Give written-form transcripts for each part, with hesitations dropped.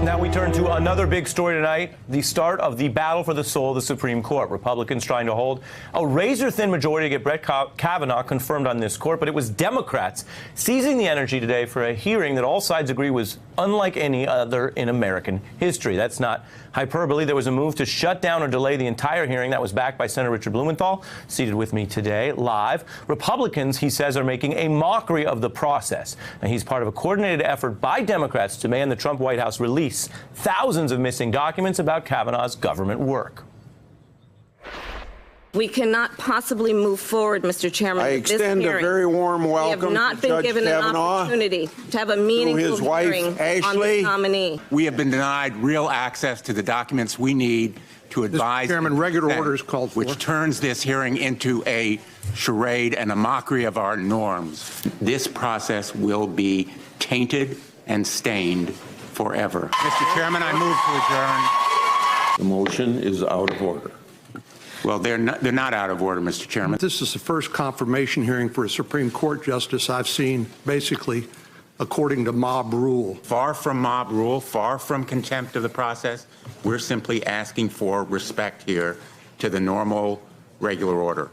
Now we turn to another big story tonight, the start of the battle for the soul of the Supreme Court. Republicans trying to hold a razor-thin majority to get Brett Kavanaugh confirmed on this court, but it was Democrats seizing the energy today for a hearing that all sides agree was unlike any other in American history. That's not hyperbole. There was a move to shut down or delay the entire hearing that was backed by Senator Richard Blumenthal, seated with me today live. Republicans, he says, are making a mockery of the process. Now, he's part of a coordinated effort by Democrats to demand the Trump White House release thousands of missing documents about Kavanaugh's government work. We cannot possibly move forward, Mr. Chairman. I extend a very warm welcome to Judge Kavanaugh. We have not been given an opportunity to have a meaningful hearing on this nominee. We have been denied real access to the documents we need to advise. Mr. Chairman, regular order is called for. Which turns this hearing into a charade and a mockery of our norms. This process will be tainted and stained forever. Mr. Chairman, I move to adjourn. The motion is out of order. Well, they're not out of order, Mr. Chairman. This is the first confirmation hearing for a Supreme Court justice I've seen, basically, according to mob rule. Far from mob rule, far from contempt of the process, we're simply asking for respect here to the normal, regular order.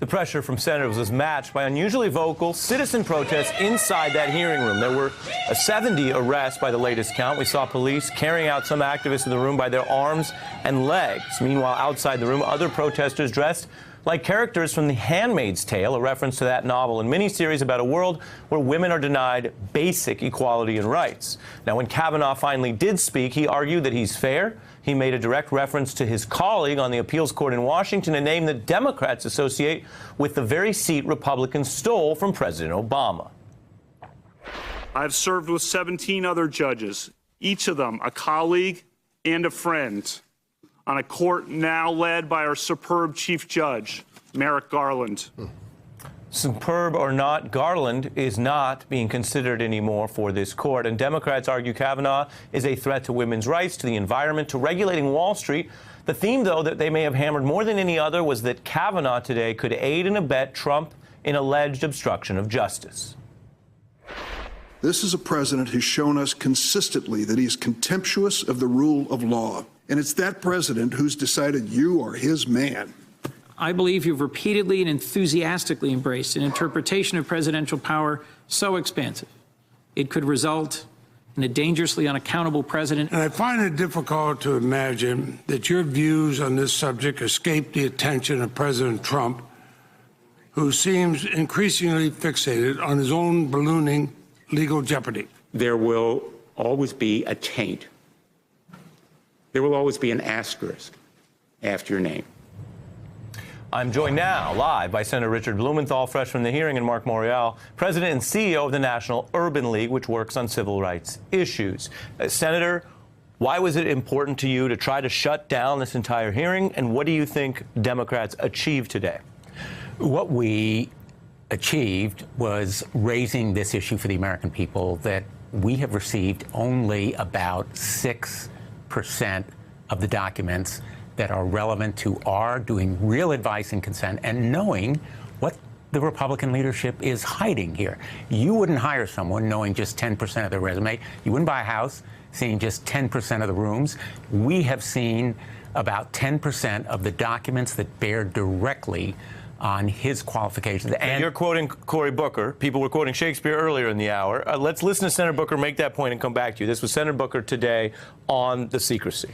The pressure from senators was matched by unusually vocal citizen protests inside that hearing room. There were 70 arrests by the latest count. We saw police carrying out some activists in the room by their arms and legs. Meanwhile, outside the room, other protesters dressed like characters from The Handmaid's Tale, a reference to that novel and miniseries about a world where women are denied basic equality and rights. Now, when Kavanaugh finally did speak, he argued that he's fair. He made a direct reference to his colleague on the appeals court in Washington, a name that Democrats associate with the very seat Republicans stole from President Obama. I've served with 17 other judges, each of them a colleague and a friend, on a court now led by our superb Chief Judge, Merrick Garland. Superb or not, Garland is not being considered anymore for this court. And Democrats argue Kavanaugh is a threat to women's rights, to the environment, to regulating Wall Street. The theme, though, that they may have hammered more than any other was that Kavanaugh today could aid and abet Trump in alleged obstruction of justice. This is a president who's shown us consistently that he's contemptuous of the rule of law. And it's that president who's decided you are his man. I believe you've repeatedly and enthusiastically embraced an interpretation of presidential power so expansive it could result in a dangerously unaccountable president. And I find it difficult to imagine that your views on this subject escape the attention of President Trump, who seems increasingly fixated on his own ballooning legal jeopardy. There will always be a taint. There will always be an asterisk after your name. I'm joined now live by Senator Richard Blumenthal, fresh from the hearing, and Mark Morial, President and CEO of the National Urban League, which works on civil rights issues. Senator, why was it important to you to try to shut down this entire hearing, and what do you think Democrats achieved today? What we achieved was raising this issue for the American people, that we have received only about 6% of the documents that are relevant to our doing real advice and consent and knowing what the Republican leadership is hiding here. You wouldn't hire someone knowing just 10% of their resume. You wouldn't buy a house seeing just 10% of the rooms. We have seen about 10% of the documents that bear directly on his qualifications. And you're quoting Cory Booker. People were quoting Shakespeare earlier in the hour. Let's listen to Senator Booker make that point and come back to you. This was Senator Booker today on the secrecy.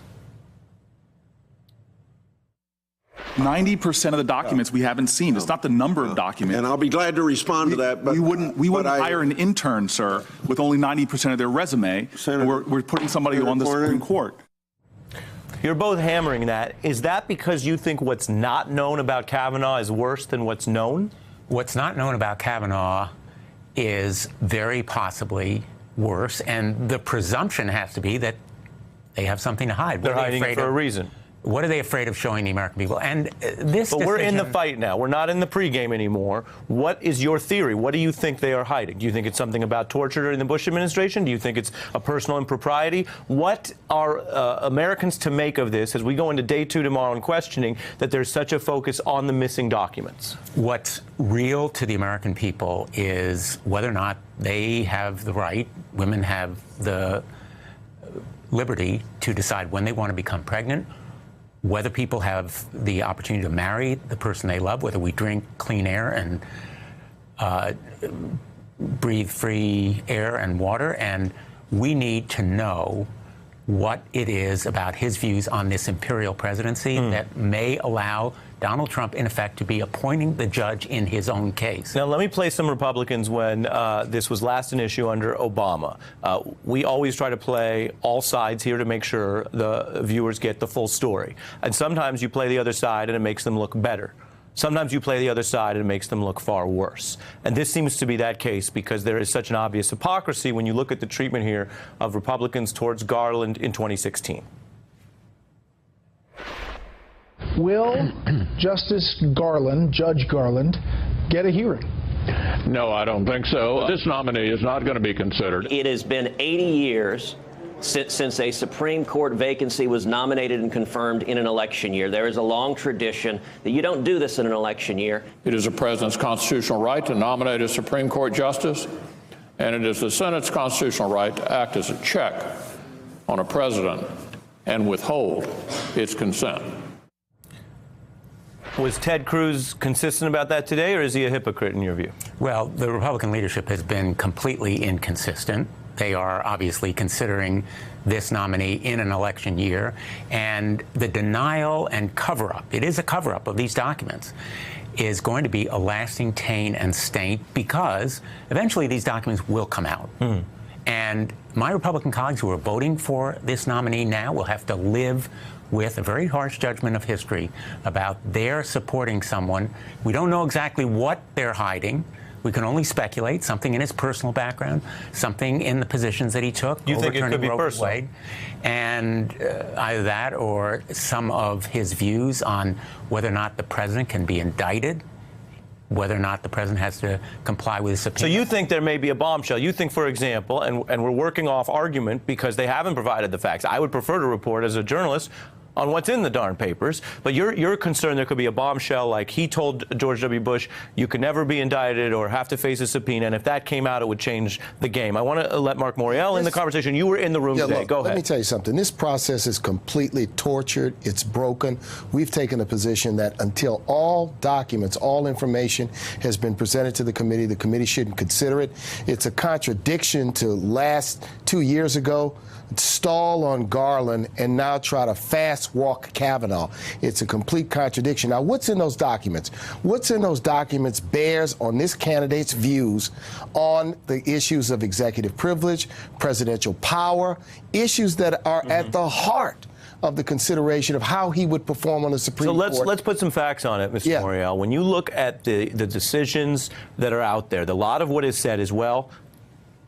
90% of the documents we haven't seen. It's not the number of documents. And I'll be glad to respond to that. But we wouldn't hire an intern, sir, with only 90% of their resume. Senator, we're putting somebody on the Supreme Court. You're both hammering that. Is that because you think what's not known about Kavanaugh is worse than what's known? What's not known about Kavanaugh is very possibly worse, and the presumption has to be that they have something to hide. They're hiding it for a reason. What are they afraid of showing the American people? And this But we're in the fight now. We're not in the pregame anymore. What is your theory? What do you think they are hiding? Do you think it's something about torture during the Bush administration? Do you think it's a personal impropriety? What are Americans to make of this as we go into day 2 tomorrow in questioning that there's such a focus on the missing documents? What's real to the American people is whether or not they have the right, women have the liberty to decide when they want to become pregnant, whether people have the opportunity to marry the person they love, whether we drink clean air and breathe free air and water. And we need to know what it is about his views on this imperial presidency that may allow Donald Trump, in effect, to be appointing the judge in his own case. Now, let me play some Republicans when this was last an issue under Obama. We always try to play all sides here to make sure the viewers get the full story. And sometimes you play the other side and it makes them look better. Sometimes you play the other side and it makes them look far worse. And this seems to be that case because there is such an obvious hypocrisy when you look at the treatment here of Republicans towards Garland in 2016. Will Justice Garland, Judge Garland, get a hearing? No, I don't think so. This nominee is not going to be considered. It has been 80 years since a Supreme Court vacancy was nominated and confirmed in an election year. There is a long tradition that you don't do this in an election year. It is the president's constitutional right to nominate a Supreme Court justice, and it is the Senate's constitutional right to act as a check on a president and withhold its consent. Was Ted Cruz consistent about that today, or is he a hypocrite in your view? Well, the Republican leadership has been completely inconsistent. They are obviously considering this nominee in an election year, and the denial and cover-up, it is a cover-up of these documents, is going to be a lasting taint and stain because eventually these documents will come out. And my Republican colleagues who are voting for this nominee now will have to live with a very harsh judgment of history about their supporting someone. We don't know exactly what they're hiding. We can only speculate, something in his personal background, something in the positions that he took. You think it could be personal? Wade, and either that or some of his views on whether or not the president can be indicted, whether or not the president has to comply with his subpoena. So you think there may be a bombshell. You think, for example, and we're working off argument because they haven't provided the facts. I would prefer to report as a journalist on what's in the darn papers, but you're concerned there could be a bombshell like he told George W. Bush you could never be indicted or have to face a subpoena, and if that came out, it would change the game. I want to let Mark Morial in the conversation. You were in the room today. Look, Go ahead. Let me tell you something. This process is completely tortured. It's broken. We've taken a position that until all documents, all information has been presented to the committee shouldn't consider it. It's a contradiction to last 2 years ago, stall on Garland, and now try to fast walk Kavanaugh. It's a complete contradiction. Now, what's in those documents? What's in those documents bears on this candidate's views on the issues of executive privilege, presidential power, issues that are at the heart of the consideration of how he would perform on the Supreme Court. So let's put some facts on it, Mr. Morial. When you look at the decisions that are out there, a lot of what is said is, well,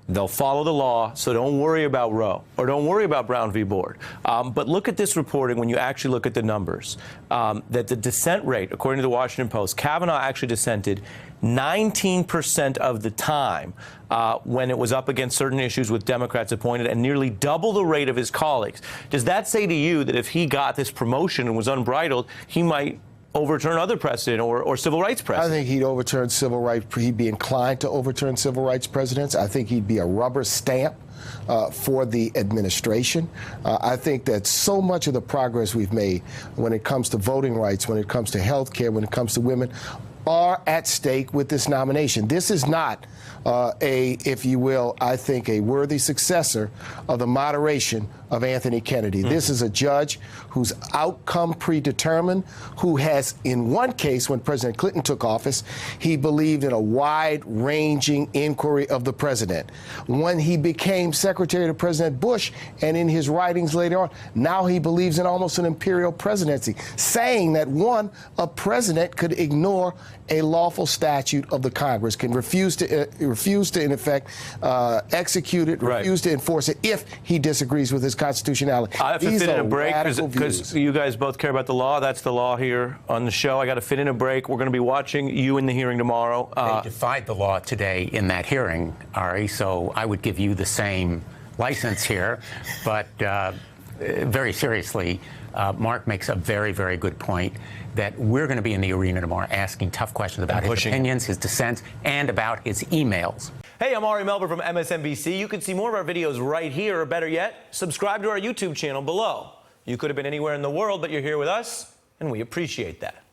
they'll follow the law, so don't worry about Roe or don't worry about Brown v. Board. But look at this reporting when you actually look at the numbers. That the dissent rate, according to the Washington Post, Kavanaugh actually dissented 19% of the time when it was up against certain issues with Democrats appointed, and nearly double the rate of his colleagues. Does that say to you that if he got this promotion and was unbridled, he might overturn other precedent or civil rights precedent? I think he'd overturn civil rights. He'd be inclined to overturn civil rights precedents. I think he'd be a rubber stamp for the administration. I think that so much of the progress we've made when it comes to voting rights, when it comes to health care, when it comes to women, are at stake with this nomination. This is not if you will, I think, a worthy successor of the moderation of Anthony Kennedy. This is a judge whose outcome predetermined, who has, in one case, when President Clinton took office, he believed in a wide-ranging inquiry of the president. When he became Secretary to President Bush, and in his writings later on, now he believes in almost an imperial presidency, saying that, one, a president could ignore a lawful statute of the Congress, can refuse to, in effect, execute it, refuse to enforce it if he disagrees with his constitutionality. I have to fit in a break because you guys both care about the law. That's the law here on the show. I got to fit in a break. We're going to be watching you in the hearing tomorrow. They defied the law today in that hearing, Ari, so I would give you the same license here. But very seriously, Mark makes a very, very good point that we're going to be in the arena tomorrow asking tough questions about his opinions, his dissents, and about his emails. Hey, I'm Ari Melber from MSNBC. You can see more of our videos right here, or better yet, subscribe to our YouTube channel below. You could have been anywhere in the world, but you're here with us, and we appreciate that.